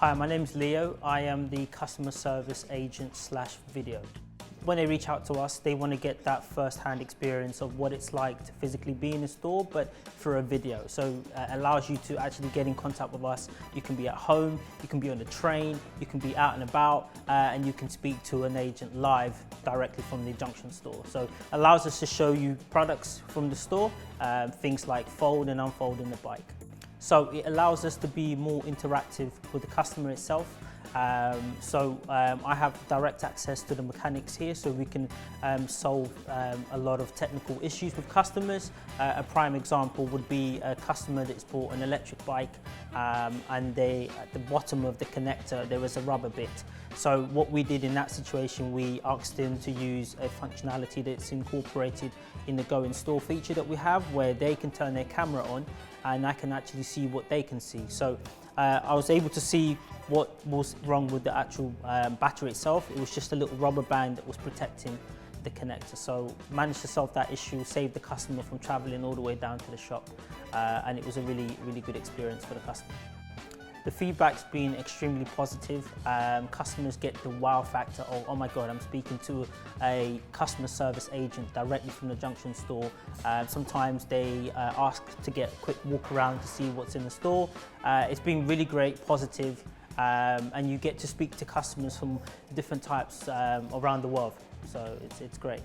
Hi, my name's Leo. I am the customer service agent / video. When they reach out to us, they want to get that first-hand experience of what it's like to physically be in a store, but for a video. So it allows you to actually get in contact with us. You can be at home, you can be on the train, you can be out and about, and you can speak to an agent live directly from the Junction store. So it allows us to show you products from the store, things like fold and unfolding the bike. So it allows us to be more interactive with the customer itself. I have direct access to the mechanics here, so we can solve a lot of technical issues with customers. A prime example would be a customer that's bought an electric bike and at the bottom of the connector there was a rubber bit. So what we did in that situation, we asked them to use a functionality that's incorporated in the Go in Store feature that we have, where they can turn their camera on and I can actually see what they can see. So I was able to see what was wrong with the actual battery itself. It was just a little rubber band that was protecting the connector. So managed to solve that issue, save the customer from traveling all the way down to the shop, and it was a really good experience for the customer. The feedback's been extremely positive. Customers get the wow factor of, oh my God, I'm speaking to a customer service agent directly from the Junction store. Sometimes they ask to get a quick walk around to see what's in the store. It's been really great, positive, and you get to speak to customers from different types around the world. So it's great.